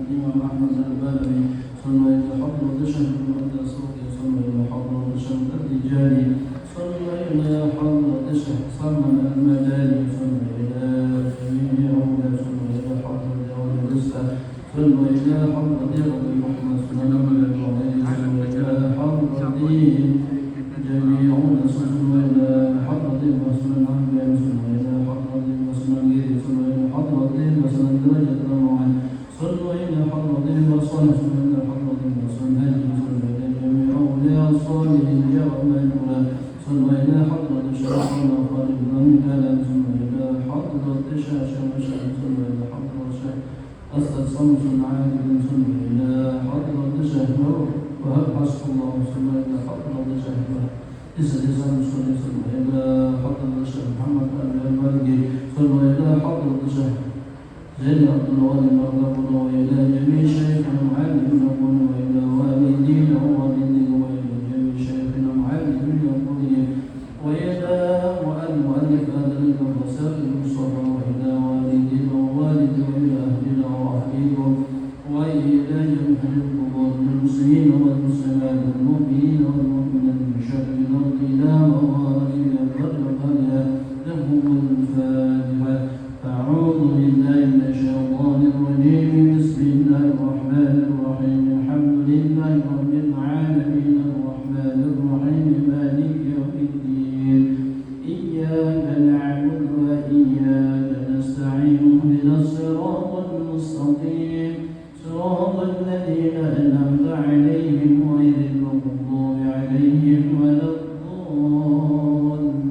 Imam Ahmad Al-Balawi, sallu ila hadrati Syekh Muhammad As-Sufi, sallu ila hadrati Syekh Al-Tijani, sallu ila hadrati Syekh Salman Al-Madani, sallu ila jami'i awliya, sallu ila hadrati awliya al-Islam, sallu ila hadrati Rabbi Muhammad sallallahu alaihi wa sallam, sallu ila hadrati jami'una, sallu ila hadrati Muslim Anbiya, sallu ila hadrati Muslim Giri, sallu ila hadrati Muslim Derajat Ramu'an, sallu ila hadrati Muslim, sallu ila hadrati Muslim Haji, sallu ila jami'i awliya salihin ya Rabbana, sallu ila hadrati Syaikhana Khalid bin Kalam, sallu ila hadrati Syekh Syekh, sallu ila hadrati Syekh Asad Samsun Alim, sallu ila hadrati Syekh Wahab Hasbullah, sallu ila hadrati Syekh Islam, sallu ila hadrati Syekh Muhammad Al-Maliki, sallu ila hadrati Syekh Zain Abdul Wali Martabun, wa ila jami' Syekhina Mu'allim wa ila walidina wa walidina wa ila jami' Syekhina Mu'allim wa ila mu'allif hadal al-fasal al-Mustafa wa ila walidina wa walidina wa ila ahlina wa ahlikum wa ila jami' al-qubur al-muslimin wal muslimat al-mu'minin wal mu'minat min syarri al-ardi ila magharibiha wa magharibiha lahum al-Fatiha. أعوذ بالله من الشيطان الرجيم. بسم الله الرحمن الرحيم. الحمد لله رب العالمين الرحمن الرحيم مالك يوم الدين. إياك نعبد وإياك نستعين. اهدنا الصراط المستقيم صراط الذين أنعمت عليهم غير المغضوب عليهم ولا الضالين.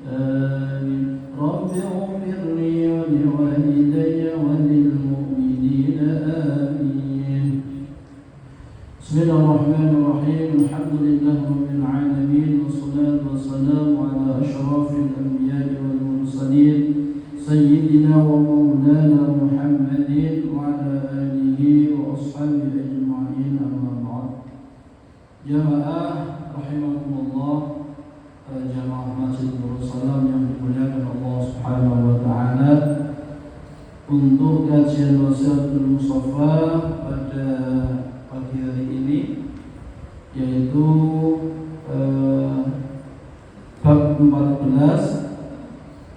آمين. رب اغفر لي ولوالدي وللمؤمنين آمين. بسم الله الرحمن الرحيم. الحمد لله رب العالمين والصلاة والسلام على أشرف الأنبياء والمرسلين سيدنا ومولانا محمد وعلى آله وأصحابه أجمعين. أما بعد. Jamaah rahimakumullah, jamaah Masjid Nurul Salam yang dimuliakan Allah Subhanahu wa taala, untuk kajian Wasiatul Mustafa pada pagi hari ini, yaitu bab 14,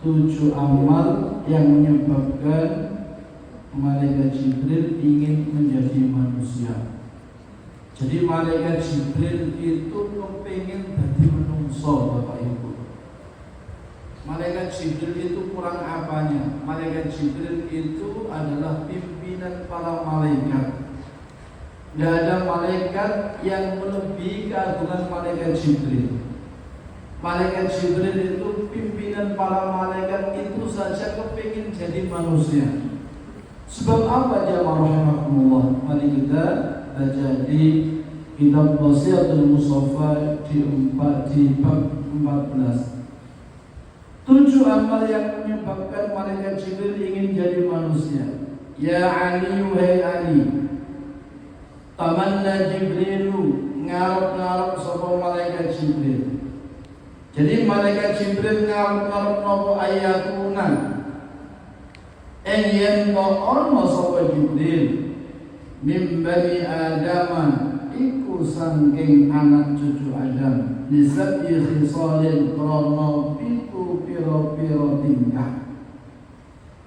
7 amal yang menyebabkan malaikat Jibril ingin menjadi manusia. Jadi malaikat Jibril itu kepingin jadi menungso, Bapak Ibu. Malaikat Jibril itu kurang apanya? Malaikat Jibril itu adalah pimpinan para malaikat. Tidak ada malaikat yang melebihi keagungan malaikat Jibril. Malaikat Jibril itu pimpinan para malaikat, itu saja kepingin jadi manusia. Sebab apa jamaah rahimakumullah? Mari kita baca di kitab Wasiatul Mustafa di bab 14. 7 amal yang menyebabkan malaikat Jibril ingin jadi manusia. Ya Ali, wahai Ali, tamanna Jibrilu, ngarep-ngarep sapa malaikat Jibril. Jadi malaikat Jibril ngarep-ngarep napa ayatuna, yen ono sapa Jibril min bani Adam, iku sangking anak cucu Adam, nisabyi khisalin krono pitu piro-piro tingkah.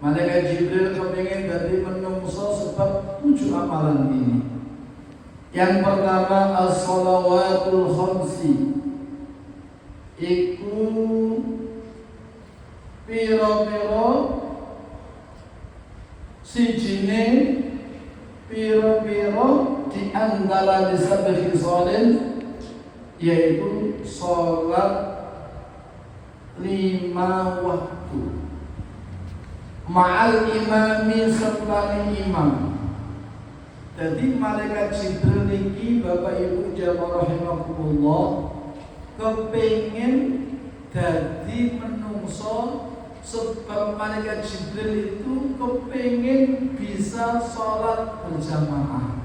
Malaikat Jibril kepingin jadi menungso sebab 7 amalan ini. Yang pertama as-shalawatul khamsi, iku piro-piro sijine piro-piro di antara nisabyi khisalin, yaitu sholat 5 waktu ma'al imami serta imam. Jadi malaikat Jibril niki Bapak Ibu jamaah rahimakumullah kepengin dadi menungso, sebab malaikat Jibril itu kepengin bisa sholat berjamaah.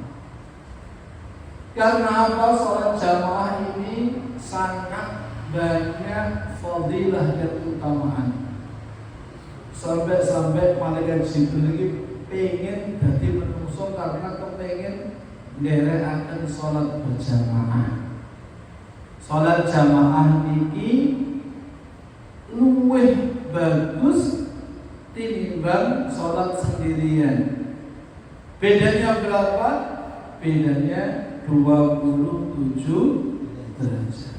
Karena apa? Sholat jamaah ini sangat banyak fadilah dan keutamaan. Sampai-sampai malaikat Jibril ini pengen jadi menungso karena kepengen nderekaken salat berjamaah. Salat jamaah ini luwih bagus tinimbang salat sendirian. Bedanya berapa? Bedanya 27 derajat.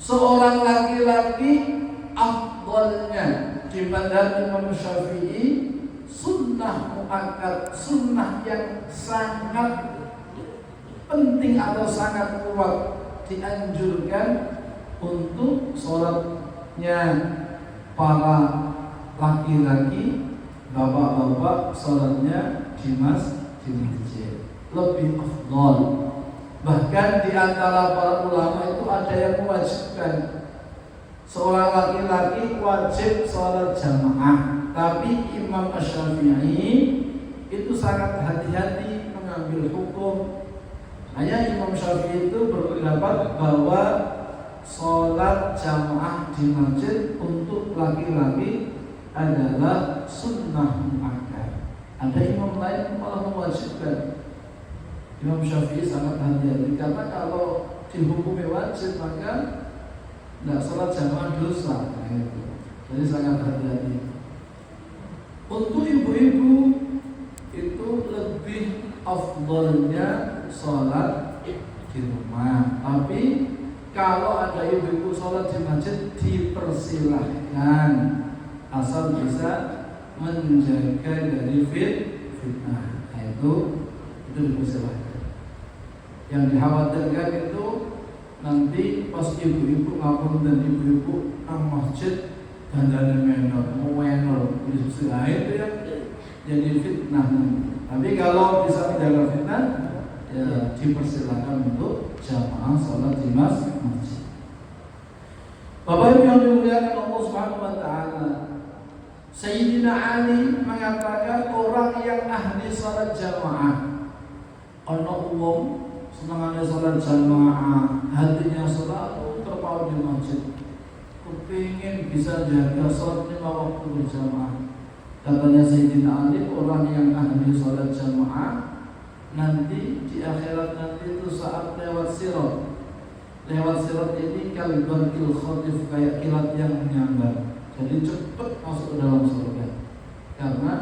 Seorang laki-laki afdalnya di madhab Imam Syafi'i sunnah muakkad, sunnah yang sangat penting atau sangat kuat dianjurkan untuk sholatnya para laki-laki, bapak-bapak sholatnya di masjid lebih afdal. Bahkan di antara para ulama itu ada yang mewajibkan seorang laki-laki wajib sholat jamaah, tapi Imam Syafi'i itu sangat hati-hati mengambil hukum. Hanya Imam Syafi'i itu berpendapat bahwa sholat jamaah di masjid untuk laki-laki adalah sunnah muakkad. Ada imam lain malah mewajibkan. Imam Syafi'i sangat hati-hati karena kalau dihukumi wajib maka tidak sholat jamaah dosa. Jadi sangat hati-hati. Untuk ibu-ibu itu lebih afdalnya sholat di rumah. Tapi kalau ada ibu-ibu sholat di masjid dipersilahkan, asal bisa menjaga dari fitnah. Itu dipersilahkan. Yang dikhawatirkan itu nanti pas ibu-ibu ngapun dan ibu-ibu nang masjid dandane menor itu ya jadi fitnah. Tapi kalau bisa menjaga fitnah, ya dipersilakan untuk jamaah sholat di masjid. Bapak Ibu yang dimuliakan Allah Subhanahu wa taala, Sayyidina Ali mengatakan orang yang ahli sholat jamaah, ana wong senengane sholat jamaah, hatinya selalu terpaut di masjid, kepingin bisa jaga sholat 5 waktu berjamaah. Katanya Sayyidina Ali, orang yang ahli sholat jamaah nanti di akhirat nanti itu saat lewat sirat ini kalbarqil khatif, kayak kilat yang menyambar. Jadi cepat masuk ke dalam surga karena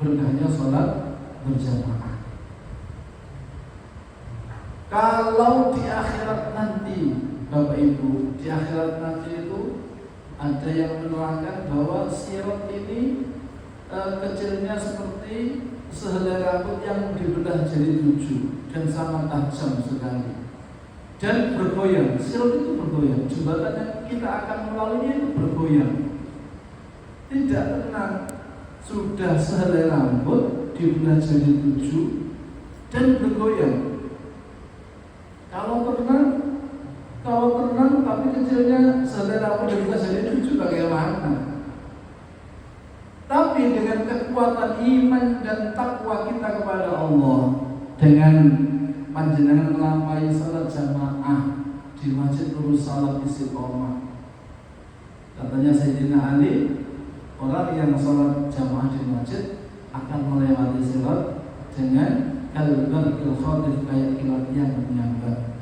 berkahnya sholat berjamaah. Kalau di akhirat nanti, Bapak Ibu, di akhirat nanti itu ada yang menerangkan bahwa sirat ini kecilnya seperti sehelai rambut yang dibelah jadi 7 dan sangat tajam sekali dan bergoyang. Sirat itu bergoyang, jembatan yang kita akan melalui itu bergoyang, tidak tenang. Sudah sehelai rambut dibelah jadi 7 dan bergoyang. Kalau tenang tapi kecilnya sehelai rambut dibelah jadi 7, bagaimana? Tapi dengan kekuatan iman dan takwa kita kepada Allah, dengan panjenengan melampai salat jamaah di Masjid Nurul Salat Istiqomah. Katanya Sayyidina Ali, orang yang salat jamaah di masjid akan melewati sirat dengan kalbarqil khatif, kayak kilat yang menyambar.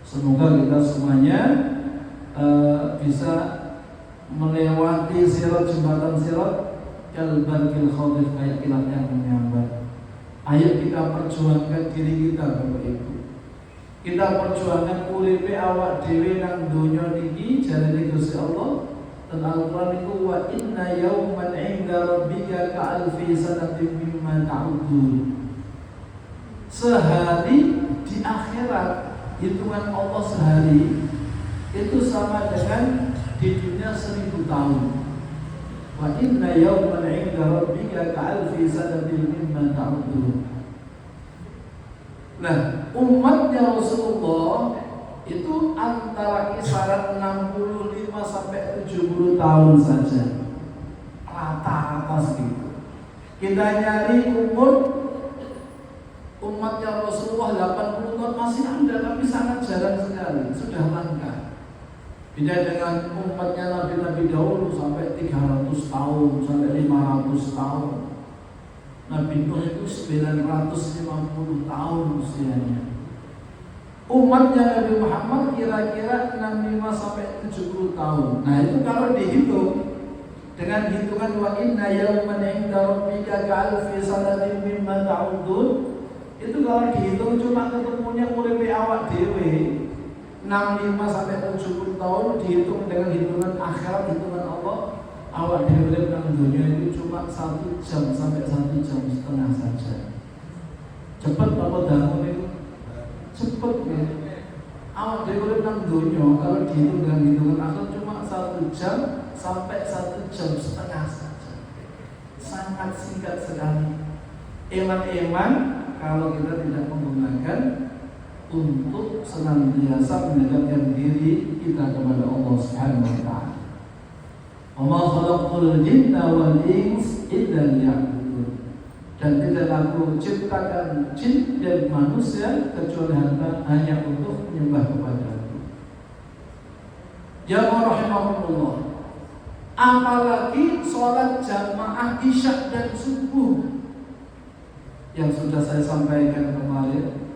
Semoga kita semuanya bisa melewati sirat, jembatan sirat kalbarqil khatif, kayak kilat yang menyambar. Ayo kita perjuangkan diri kita, Bapak Ibu. Kita perjuangkan uripe awak dhewe nang donya niki jarene Gusti Allah. Dan Al-Qur'an itu wa inna yawman 'inda rabbika ka'alfi sanatin mimma ta'udun. Sehari di akhirat, hitungan Allah sehari itu sama dengan di dunia 1000 tahun. Wa inna yawman 'inda rabbika ka'alfi sanatin mimma ta'udun. Nah, umatnya Rasulullah itu antara kisaran 65 sampai 70 tahun saja, rata-rata segitu. Kita nyari umur umatnya Rasulullah 80 tahun masih ada, tapi sangat jarang sekali, sudah langka. Beda dengan umatnya Nabi-Nabi dahulu sampai 300 tahun, sampai 500 tahun. Nabi Nuh itu 950 tahun usianya. Umatnya Nabi Muhammad kira-kira 65 sampai 70 tahun. Nah itu kalau dihitung dengan hitungan wa inna yawman 'inda rabbika ka'alfi sanatin mimma ta'udun, itu kalau dihitung cuma ketemunya uripe awak dhewe 65 sampai 70 tahun, dihitung dengan hitungan akhirat, hitungan Allah, awak dhewe nang dunia itu cuma 1 jam sampai 1 jam setengah saja. Cepet apa dangu itu? Cepet ya. Awak dhewe nang dunia kalau dihitung dengan hitungan akhirat cuma 1 jam sampai 1 jam setengah saja. Sangat singkat sekali. Eman-eman kalau kita tidak menggunakan untuk senantiasa mendekatkan diri kita kepada Allah Subhanahu wa taala. Wa ma khalaqtul jinna wal ins illa liya'budun. Dan tidak aku ciptakan jin dan manusia kecuali hanya untuk menyembah kepadaku. Ya rahimahullah. Apalagi sholat jamaah isya dan subuh yang sudah saya sampaikan kemarin.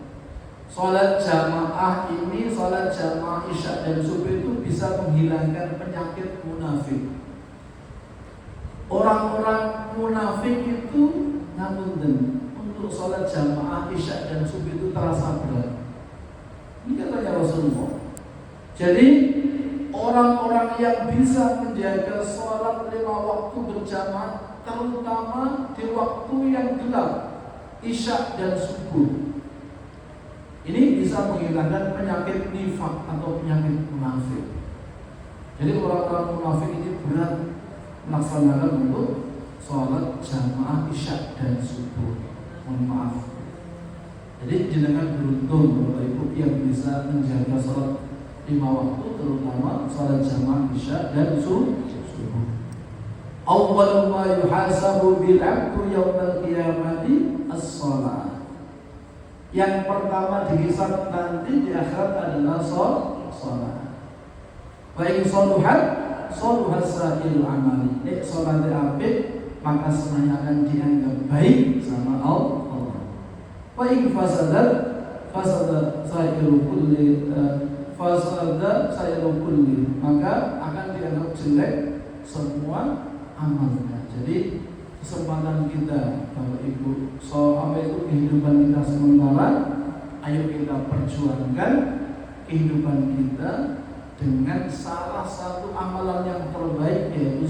Sholat jamaah ini, sholat jamaah isya dan subuh itu bisa menghilangkan penyakit munafik. Orang-orang munafik itu ngapunten untuk sholat jamaah isya dan subuh itu terasa berat. Ini katanya Rasulullah. Jadi orang-orang yang bisa menjaga sholat 5 waktu berjamaah, terutama di waktu yang gelap, isya dan subuh, ini bisa menghilangkan penyakit nifak atau penyakit munafik. Jadi orang-orang munafik ini berat melaksanakan untuk sholat jamaah isya dan subuh. Mohon maaf. Jadi jenengan beruntung Bapak Ibu yang bisa menjaga sholat 5 waktu, terutama sholat jamaah isya dan subuh. Awwal ma yuhasabu bil 'abdu yaumal qiyamati as-shalah. Yang pertama dihisab nanti di akhirat adalah sholat. Wa in sholuhat sholuhas sa'il amali. Nek sholat apik maka semuanya akan dianggap baik sama Allah. Wa in fasadat fasada sa'iru kulli maka akan dianggap jelek semua amalnya. Jadi kesempatan kita Bapak Ibu, apa itu kehidupan kita sementara, ayo kita perjuangkan kehidupan kita dengan salah satu amalan yang terbaik, yaitu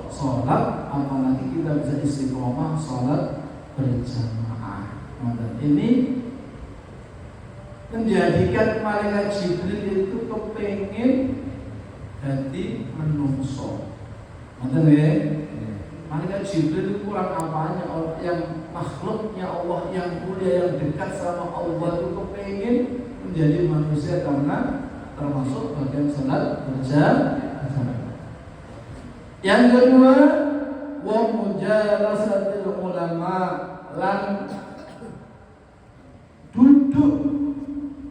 sholat. Apalagi kita bisa istiqomah sholat berjamaah. Dan ini menjadikan malaikat Jibril itu kepengin jadi menungso. Betul ya? Malaikat Jibril itu kurang apanya, yang makhluknya Allah yang mulia, yang dekat sama Allah itu kepengin menjadi manusia karena termasuk bagian salat berjamaah. Yang kedua, wa mujalasatil ulama, lan duduk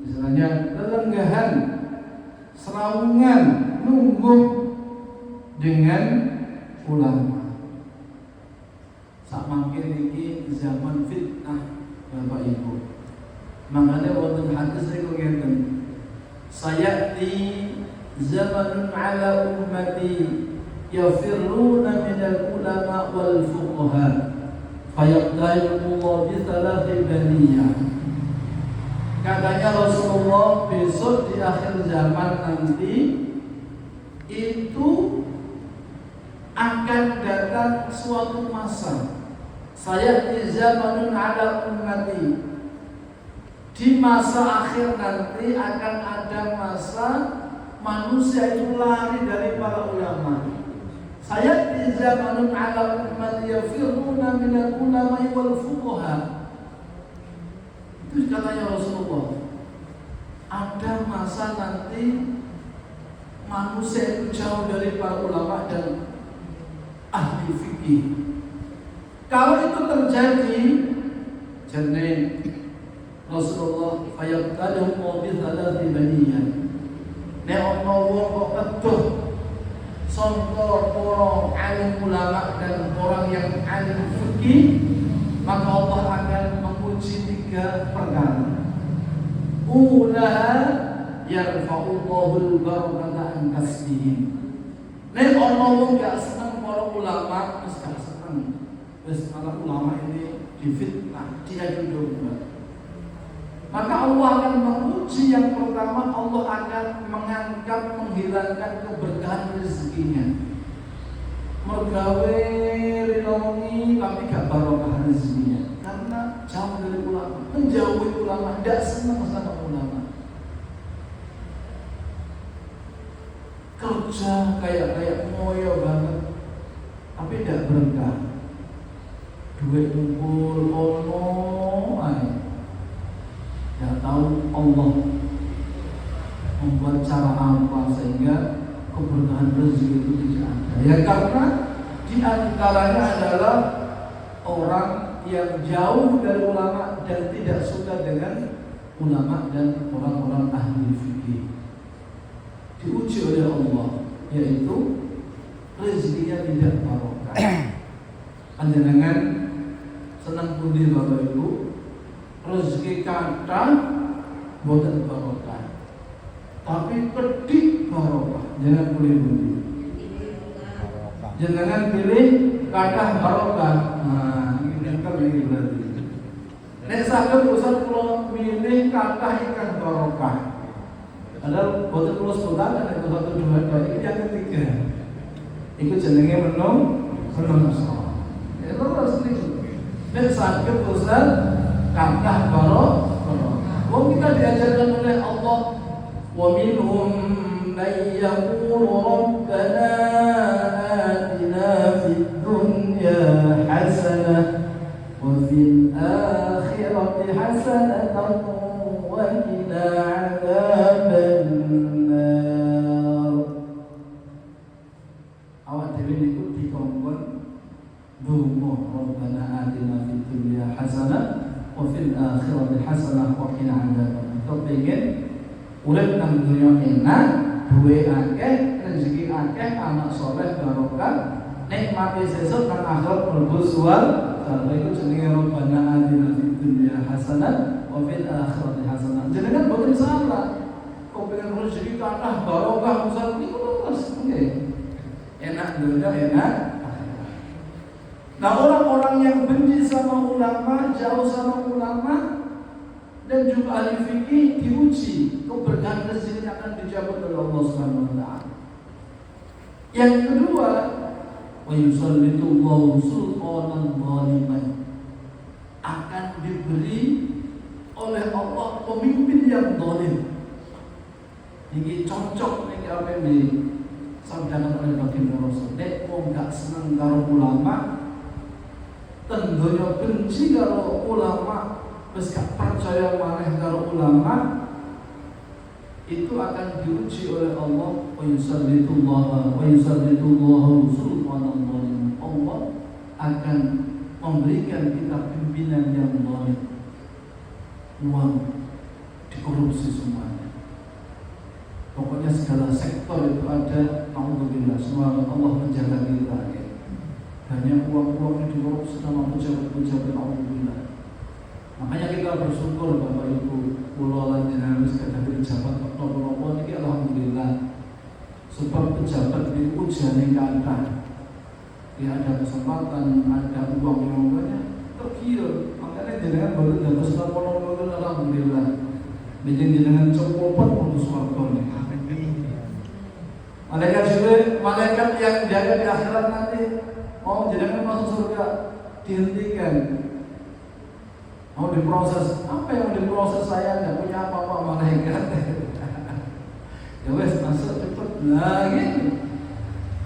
istilahnya lelenggahan, serawungan, nunggu dengan ulama. Sak mangkin iki zaman fitnah Bapak Ibu. Makanya wonten hadis niku ngeten. Sayati zamanun ala ummati yafirruna minal ulama wal fuqaha fayaqdailullah bi thalathi baliyah. Katanya Rasulullah, besok di akhir zaman nanti itu akan datang suatu masa, saya di zamanun ala ummati, di masa akhir nanti akan ada masa manusia itu lari dari para ulama. Saya di zamanun ala ummati yafirruna minal ulama wal fuqaha. Itu katanya Rasulullah, ada masa nanti manusia itu jauh dari para ulama dan ahli fikih. Kalau itu terjadi, jadi Rasulullah fayaqtadum bi thalathi baniyan. Nek ana wong kok keduh sangka para alim ulama dan orang yang alim fikih, maka Allah akan menguji 3 perkara. Ulaha yarfa'ullahul barakata an kasbihim. Nek ana wong gak seneng para ulama, wis gak seneng. Wis malah ulama ini difitnah, diadu-adu. Maka Allah akan menguji yang pertama, Allah akan mengangkat, menghilangkan keberkahan rezekinya. Mergawe rilongi tapi gak barokah rezekinya karena jauh dari ulama, menjauhi ulama, tidak senang sama ulama. Kerja kayak moyo banget tapi tidak berkah. Duit kumpul ono ae. Tidak tahu Allah membuat cara apa sehingga keberkahan rezeki itu tidak ada. Ya karena di antaranya adalah orang yang jauh dari ulama dan tidak suka dengan ulama dan orang-orang ahli fikih. Diuji oleh Allah, yaitu rezekinya tidak barokah. Panjenengan senang pundi Bapak Ibu, rezeki kata boten barokah. Tapi pedik barokah, jangan pundi-pundi. Jangan pilih kata barokah. Nah, ini kan ini berarti. Nek saged Ustaz kula milih kata ikan barokah. Padahal boten kula sebutaken nek 1 2 3 yang ketiga. Iku jenenge menungso. Ya terus niku. Nek saged Ustaz kata barokah. Wong kita diajarkan oleh Allah, wa minhum man yaqulu rabbana atina fid dunya hasanah wa fil akhirati hasanatan wa qina adzaban nar. Awak dhewe niku dikongkon donga rabbana atina fid dunya hasanah wa fil akhirati hasanah wa qina adzaban. Kepengin urip nang dunya enak, duwe akeh, rezeki akeh, anak soleh barokah, nikmati sesuk nang akhirat mlebu swarga. Iku jenenge Rabbana atina fid dunya hasanah wa fil akhirati hasanah. Jenengan boten salah. Kok pengen rezeki kathah barokah Ustaz niku terus nggih. Enak dunya enak. Nah, orang-orang yang benci sama ulama, jauh sama ulama dan juga ahli fikih diuji, keberkahan rezeki akan dijabut oleh Allah Subhanahu wa taala. Yang kedua, wa yusallitullahu sultanan zaliman, akan diberi oleh Allah pemimpin yang zalim. Ini cocok nih apa yang disampaikan oleh baginda Rasul. Nek wong gak seneng karo ulama, tentunya benci karo ulama, wis gak percaya maneh karo ulama, itu akan diuji oleh Allah. Wa yusallitullahu sultanan zalim. Allah akan memberikan kita pimpinan yang zalim. Uang dikorupsi semuanya. Pokoknya segala sektor itu ada. Alhamdulillah, semoga Allah menjaga kita. Banyak uang-uang yang dikorupsi sama pejabat-pejabat. Alhamdulillah. Makanya kita bersyukur Bapak Ibu, kula lan jenengan wis gadah pejabat nopo-nopo niki alhamdulillah. Sebab pejabat di ujiane kathah. Ya ada kesempatan, ada uang yang banyak, tergiur. Makanya jenengan boten dados nopo-nopo alhamdulillah. Bikin jenengan cepopet mlebu swarga niki. Malaikat Jibril, malaikat yang jaga di akhirat nanti, mau jenengan masuk surga, dihentikan. Mau diproses, apa yang diproses saya nggak punya apa-apa malaikat. Ya wes masuk cepet lagi.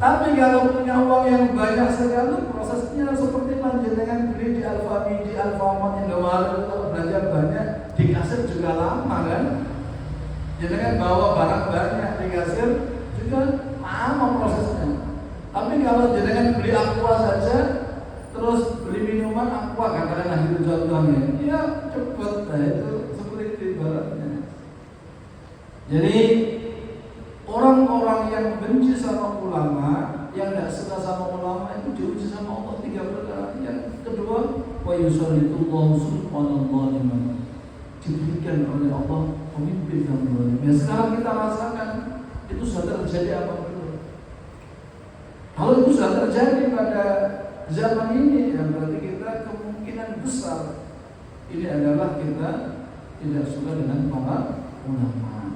Tapi kalau punya uang yang banyak sekali, prosesnya seperti panjenengan beli di Alfamidi, di Alfamart, Indomaret, kalau belanja banyak di kasir juga lama kan. Jenengan bawa barang banyak di kasir juga lama prosesnya. Tapi kalau jenengan beli aqua saja, terus beli minuman aqua, katakanlah itu contohnya, ya cepet, nah itu seperti itu ibaratnya. Jadi orang-orang yang benci sama ulama, yang tidak suka sama ulama itu diuji sama Allah 3 perkara. Yang kedua, wa wa yusallitullahu sultanan zaliman. Diberikan oleh Allah pemimpin yang zalim. Ya sekarang kita rasakan itu sudah terjadi apa belum? Kalau itu sudah terjadi pada zaman ini, ya berarti kita kemungkinan besar ini adalah kita tidak suka dengan para ulama.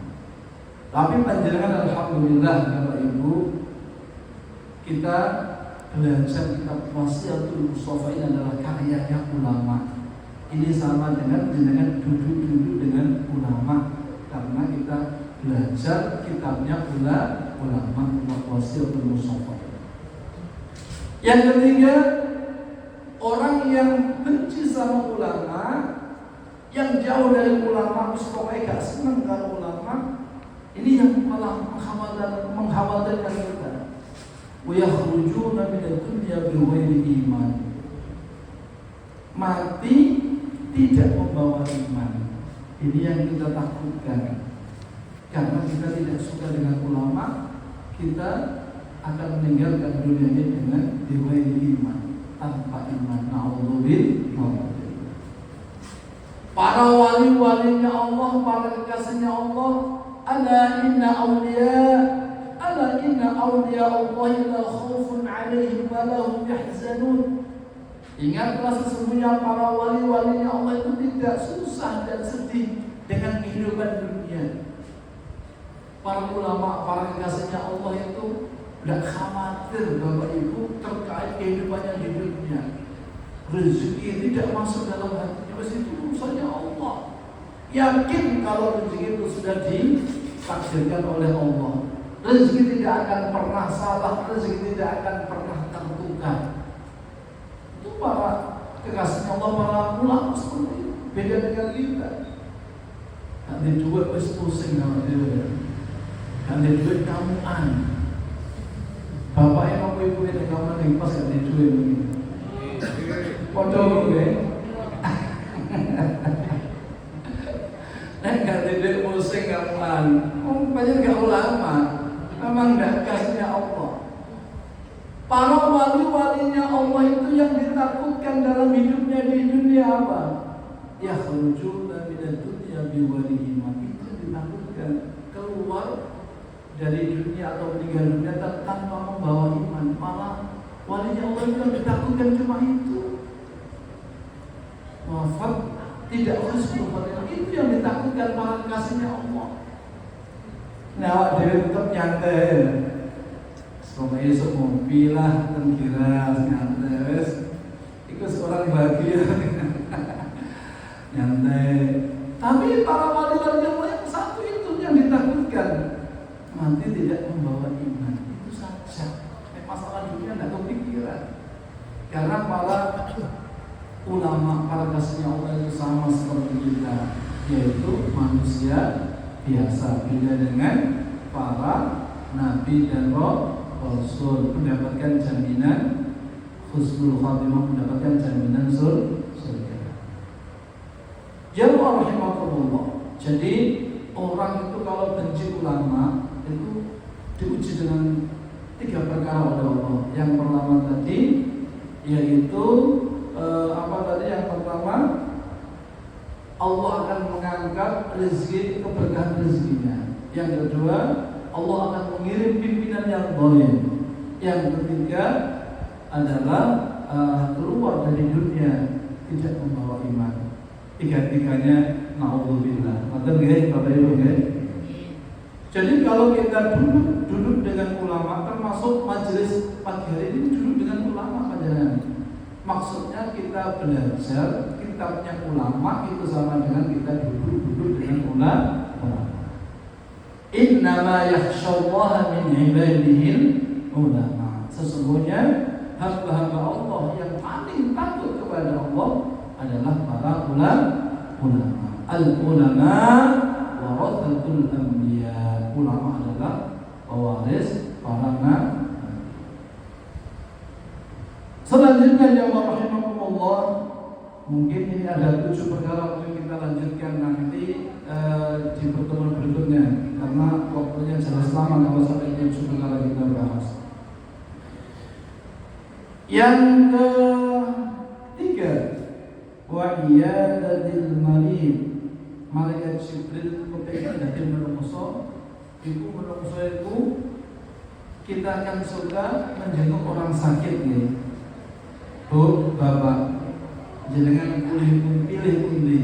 Tapi panjenengan alhamdulillah Bapak Ibu, kita belajar kitab Wasiatul Mustafa ini adalah karyanya ulama. Ini sama dengan duduk dengan ulama, karena kita belajar kitabnya ulama Wasiatul Mustafa. Yang ketiga, orang yang benci sama ulama, yang jauh dari ulama, pokoknya gak senang kalau ulama, ini yang malah mengkhawatirkan kita. وَيَخْرُجُونَ مِنَ الدُّنْيَا بِغَيْرِ إِيمَانٍ. Mati tidak membawa iman. Ini yang kita takutkan. Karena kita tidak suka dengan ulama, kita akan meninggalkan dunia ini dengan bighairi iman, tanpa iman. Na'udzubillah. Para wali-walinya Allah, para kekasihnya Allah, ala inna awliya Allahi la khaufun 'alaihim wa la hum yahzanun. Ingatlah sesungguhnya para wali-walinya Allah itu tidak susah dan sedih dengan kehidupan dunia. Para ulama, para kekasihnya Allah itu tidak khawatir Bapak Ibu terkait kehidupannya di dunia. Rezeki tidak masuk dalam hatinya, itu urusannya Allah. Yakin kalau rezeki itu sudah ditakdirkan oleh Allah. Rezeki tidak akan pernah salah, rezeki tidak akan pernah tertukar. Itu para kekasihnya Allah, para ulama seperti itu. Beda dengan kita. Nanti duit wis pusing sama dia. Nanti duit kamuan. Bapak yang mau ibu ini kamu nanti pas nanti duit begini. Podo gue. Nanti duit pusing kamuan. Banyak gak ulama. Memang tidak kasihnya Allah. Para wali-walinya Allah itu yang ditakutkan dalam hidupnya di dunia apa? Yakhrujuna minad dunya biwali iman. Itu ditakutkan keluar dari dunia atau meninggal dunia tanpa membawa iman. Malah walinya Allah itu yang ditakutkan cuma itu. Wafat tidak husnul khotimah. Itu yang ditakutkan para kasihnya Allah. Nah, dia tetap nyantai. Semoga esok mobil lah, tenggiras, nyantai. Itu seorang bahagia. Nyantai. Tapi para wali-wali yang satu itu yang ditakutkan, nanti tidak membawa iman. Itu saja. Masalah dunia tidak kepikiran. Karena para ulama, para kasihnya Allah itu sama seperti kita, yaitu manusia biasa, beda dengan para nabi dan rasul, mendapatkan jaminan husnul khatimah, mendapatkan jaminan surga. Jamaah rahimakumullah. Jadi orang itu kalau benci ulama itu diuji dengan 3 perkara oleh Allah. Yang pertama tadi yaitu yang pertama, Allah akan mengangkat rezeki, keberkahan rezekinya. Yang kedua, Allah akan mengirim pimpinan yang zalim. Yang ketiga adalah keluar dari dunia tidak membawa iman. Tiga-tiganya naudzubillah. Betul nggih Bapak Ibu nggih? Jadi kalau kita duduk dengan ulama, termasuk majelis pagi hari ini duduk dengan ulama panjenengan. Maksudnya kita belajar kitabnya ulama itu sama dengan kita duduk dengan ulama. Innama yakhsyallaha min ibadihil ulama. Sesungguhnya hamba-hamba Allah yang paling takut kepada Allah adalah para ulama. Al-ulama warathatul anbiya. Ulama adalah pewaris para nabi. Selanjutnya ya rahimakumullah, mungkin ini ada 7 perkara untuk kita lanjutkan nanti di pertemuan berikutnya, karena waktunya jelas lama kalau sampai 7 perkara kita bahas. Yang ketiga, wa iyadatil marid. Malaikat Jibril kepengin dadi menungso, iku menungso iku kita akan suka menjenguk orang sakit nih. Bu, bapak, jenengan pilih pundi,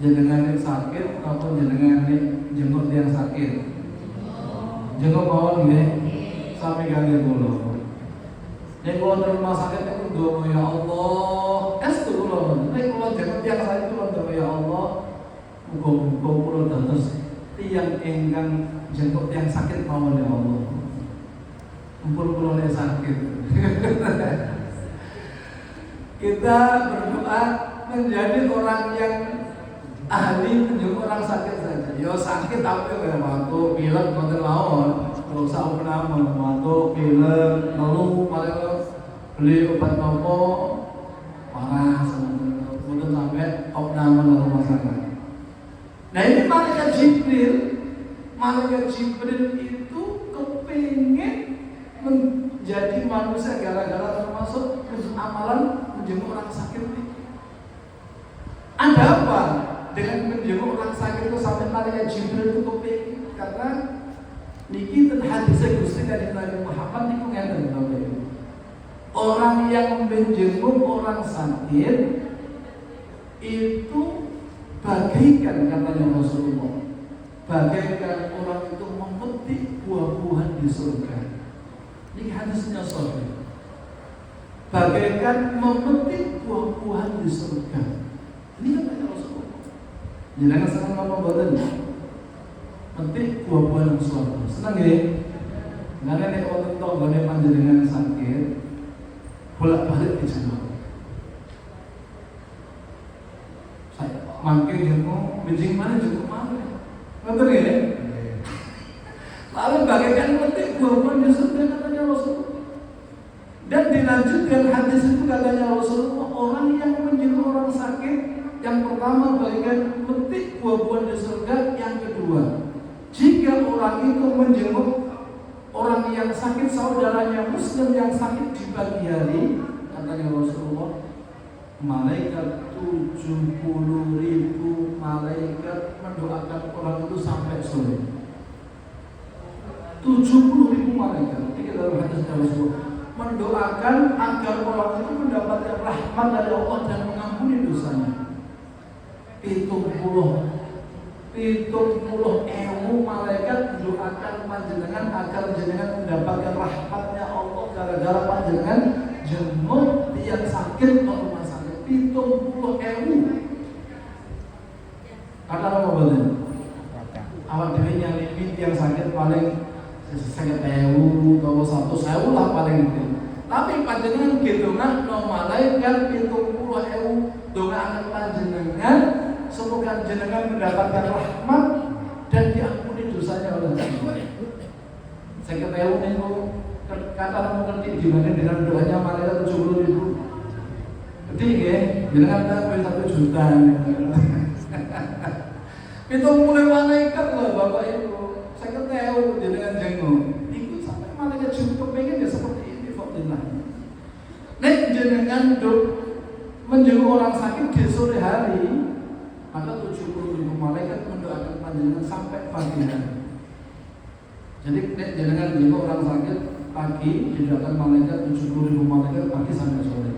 jenengan yang sakit atau jenengan jenguk yang sakit? Jenguk mawon nggih, sami kangge kula. Nek kula nang rumah sakit niku ndonga ya Allah, estu kula. Nek kula jenguk tiyang sakit kula ndonga ya Allah, muga-muga kula dados tiyang ingkang jenguk tiyang sakit mawon ya Allah. Mumpun kula nek sakit. Kita berdoa menjadi orang yang ahli menjenguk orang sakit saja. Yo sakit apa ya waktu pilek mboten mawon. Kalau usah penamon waktu pilek lalu malah beli obat nopo parah mboten sampai opname rumah sakit. Nah ini malaikat Jibril itu kepingin menjadi manusia gara-gara termasuk amalan menjenguk orang sakit ini. Ada apa dengan menjenguk orang sakit itu sampai malaikat Jibril itu kepingin? Karena niki ten hadis Gusti dari Nabi Muhammad niku ngeten Bapak Ibu. Orang yang menjenguk orang sakit itu bagaikan katanya Rasulullah, bagaikan orang itu memetik buah-buahan di surga. Ini hadisnya sahih. Bagaikan memetik buah-buahan di surga. Ini katanya Rasulullah. Jangan senang apa boten. Metik buah-buahan di surga. Senang nggih? Karena nek wonten tanggane panjenengan sakit, bolak-balik dijenguk. Saya mangke jenguk, benjing mana jenguk mana. Ngoten nggih? Lalu bagaikan metik buah-buahan di surga katanya Rasulullah. Dan dilanjutkan hadis itu katanya Rasulullah, orang yang menjenguk orang sakit, yang pertama bagaikan metik buah-buahan di surga. Yang kedua, jika orang itu menjenguk orang yang sakit, saudaranya muslim yang sakit di pagi hari, katanya Rasulullah, malaikat 70.000 malaikat mendoakan orang itu sampai sore. 70.000 malaikat. Ini dalam hadis Rasulullah mendoakan agar orang itu mendapatkan rahmat dari Allah dan mengampuni dosanya. 70.000 malaikat mendoakan panjenengan agar jenengan mendapatkan rahmatnya Allah gara-gara panjenengan jenguk tiang sakit ke rumah sakit. 70.000. Kata apa betul? Awak dhewe nyalimi tiang sakit paling 50.000 atau 100.000 lah paling itu. Tapi panjenengan gedongan no malaikat 70.000 dongaan panjenengan semoga jenengan mendapatkan rahmat dan diampuni dosanya oleh Allah. 50.000 itu kata orang ngerti dibanding dengan doanya malaikat 70.000. Gede nggih, jenengan tak 1 juta. Itu mulai malaikat loh Bapak Ibu. Saya tahu jenengan jenguk. Itu sampai malaikat juga pengen ya seperti ini fadillah. Nek jenengan menjenguk orang sakit di sore hari, maka 70.000 malaikat mendoakan panjenengan sampai pagi hari. Jadi nek jenengan jenguk orang sakit pagi, didoakan malaikat 70.000 malaikat pagi sampai sore.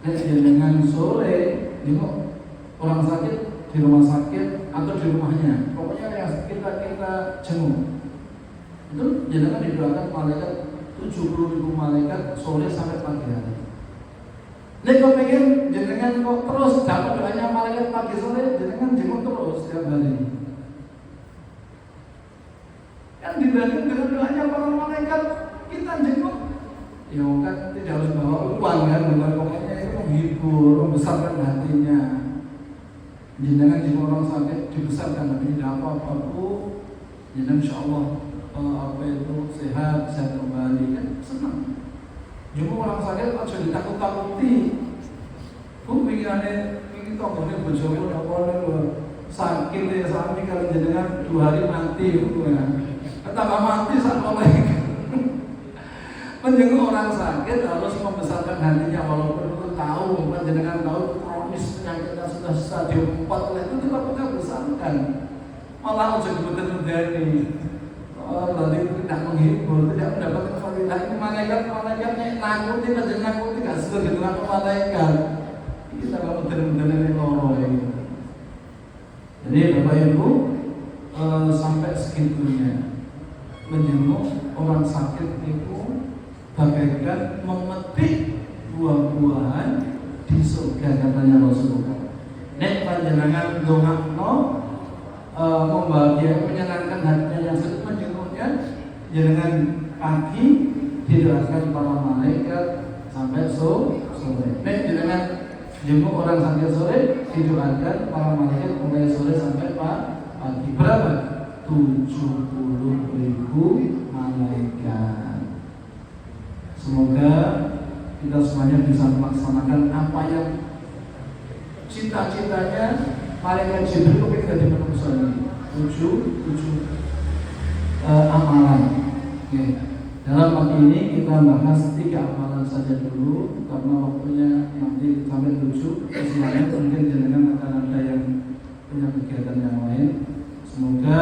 Nek jenengan sore jenguk orang sakit di rumah sakit atau di rumahnya, pokoknya yang kita jenguk itu jenengan didoakan malaikat 70.000 malaikat sore sampai pagi hari. Nek kau pengen jenengan kok terus dapat doanya malaikat pagi sore, jenengan jenguk terus setiap hari. Kan dibanding dengan doanya para malaikat kita jenguk, ya kan tidak harus bawa uang kan, dengan pokoknya itu menghibur, membesarkan hatinya. Jenengan jenguk orang sakit dibesarkan hati, tidak apa-apa Bu, jenengan insyaallah sehat kembali kan senang. Jenguk orang sakit aja ditakut-takuti. Bu pikirannya ini tanggane bojoku napa lho sakit ya sami kalau jenengan 2 hari mati Bu ya. Tambah mati sak malaikat. Menjenguk orang sakit harus membesarkan hatinya walaupun itu tahu, jenengan tahu kronis kuat oleh itu tetap kita bosankan. Malah ojo diboten-bodeni. Berarti itu tidak menghibur, tidak mendapatkan fadilah. Ini malaikatnya nakuti, aja nakuti, gak suka gitu dengan malaikat. Kita kalau bener-bener ini loro ini. Jadi Bapak Ibu sampai segitunya menjenguk orang sakit itu bagaikan memetik buah-buahan di surga, katanya Rasulullah. Nek panjenengan dongakno membahagiakan, menyenangkan hatinya yang sedang menjenguknya, jangan pagi didoakan para malaikat sampai sore. Nek jangan jenguk orang sampai sore, didoakan para malaikat mulai sore sampai pagi. Berapa? 70.000 malaikat. Semoga kita semuanya bisa melaksanakan apa yang cita-citanya malaikat Jibril itu kita dipenuhi 7 amalan. Oke. Dalam pagi ini kita bahas 3 amalan saja dulu karena waktunya nanti sampai 7. Kesiangan mungkin jenengan akan ada yang punya kegiatan yang lain. Semoga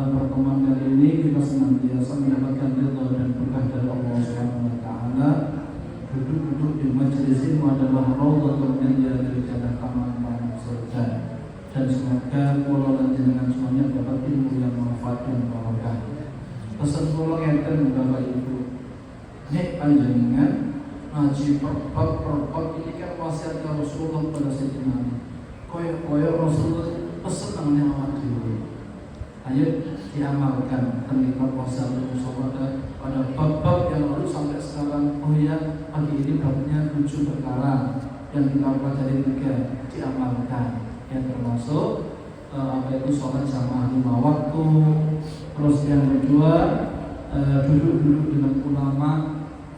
pertemuan kali ini kita senantiasa mendapatkan ridha dan berkah dari Allah Subhanahu wa taala. Duduk-duduk di majelis ini adalah raudhatun min riyadil jannah, taman surga. Dan semoga kula lan jenengan semuanya dapat ilmu yang manfaat dan barokah. Pesan kula ngeten Bapak Ibu. Nek panjenengan ngaji per-bab ini kan wasiat Rasulullah pada Sayyidina Ali. Koyo Rasulullah pesen nang awak dhewe. Ayo diamalkan terlibat wasiat Rasulullah pada bab-bab yang lalu sampai sekarang. Oh ya, pagi ini babnya 7 perkara yang kita pelajari 3 diamalkan, yang termasuk apa itu sholat jamaah 5 waktu. Terus yang kedua duduk dengan ulama,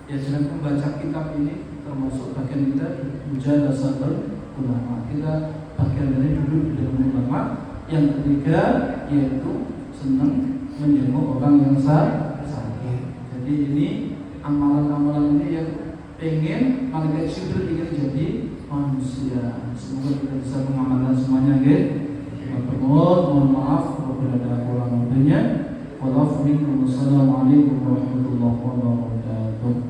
ya jangan membaca kitab ini termasuk bagian kita mujalasatul ulama, kita bagian dari duduk dengan ulama. Yang ketiga yaitu senang menjenguk orang yang sakit. Jadi ini amalan-amalan ini yang pengen malaikat Jibril ingin jadi manusia. Semoga kita bisa mengamalkan semuanya, mohon maaf apabila ada kurang lebihnya. Wassalamualaikum warahmatullahi wabarakatuh.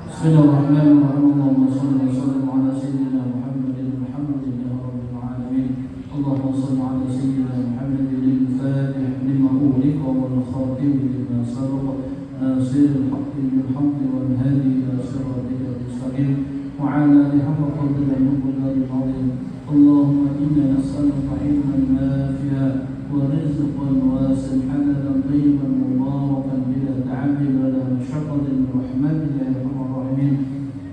Bismillahirrahmanirrahim. Allahumma shalli wa sallim ala sayyidina Muhammadin Muhammadin ya rabbil alamin. Allahumma shalli ala sayyidina Muhammadin al-fatih lima ughliqa wal khatim lima sabaqa nasiril haqqi bil haqqi wal hadi ila siratikal mustaqim wa ala alihi haqqa qadrihi wa miqdarihi al-azim. Allahumma inna nas'aluka ilman nafi'an wa rizqan wasi'an halalan tayyiban mubarakan bila ta'abbud wa la mashaqqatin bi rahmatika ya arhamar rahimin.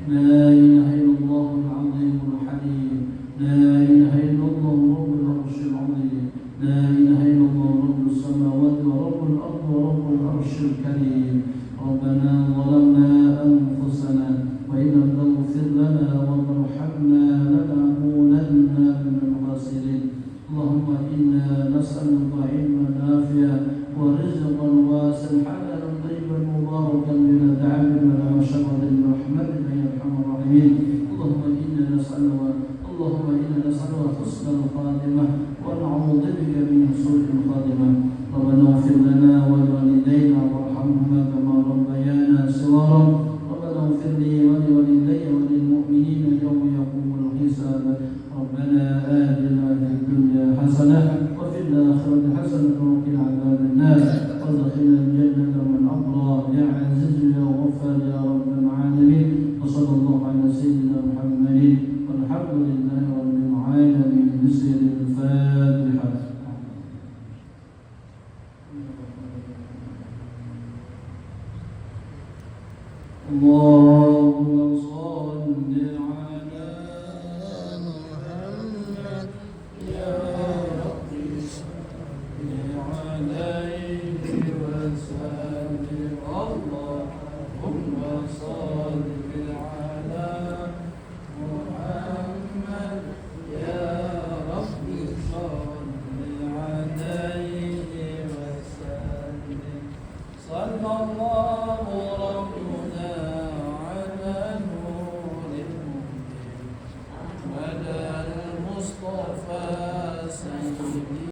La ilaha illallah al-'azim al-halim. La ilaha illallah rabbul arsyil 'azim. La ilaha illallah rabbus samawati wa rabbul ardi wa rabbul arsyil karim. Rabbana zalamna anfusana wa in lam taghfir lana wa tarhamna lanakunanna minal khasirin. Allahumma inna nas'aluka ilman nafi'an wa rizqan wasi'an halalan tayyiban mubarakan bila ta'abbud wa la mashaqqatin bi rahmatika ya arhamar rahimin. Allahumma inna nas'aluka husnal khatimah wa na'udzu bika min su'il khatimah. Rabbana ighfir lana wa liwalidayna warhamhuma kama rabbayana shighara. Rabbana ighfir li wa liwalidayya wa lil mu'minina yawma yaqumul hisab. Rabbana atina fid dunya hasanah wa fil akhirati hasanah wa qina adzaban nar. Wadkhilna al-jannata ma'al abrar ya 'aziz ya ghaffar ya rabbal alamin. Wa sallallahu ala sayyidina Muhammadin walhamdulillahi rabbil alamin. Bismillahil Fatihah. Allahumma shalli ala Muhammad ya Rabbi salli alaihi wa sallim. Allahumma shalli ala Muhammad ya Rabbi salli alaihi wa sallim. Sallallahu rabbuna ala nuril mubin wa نستغفرك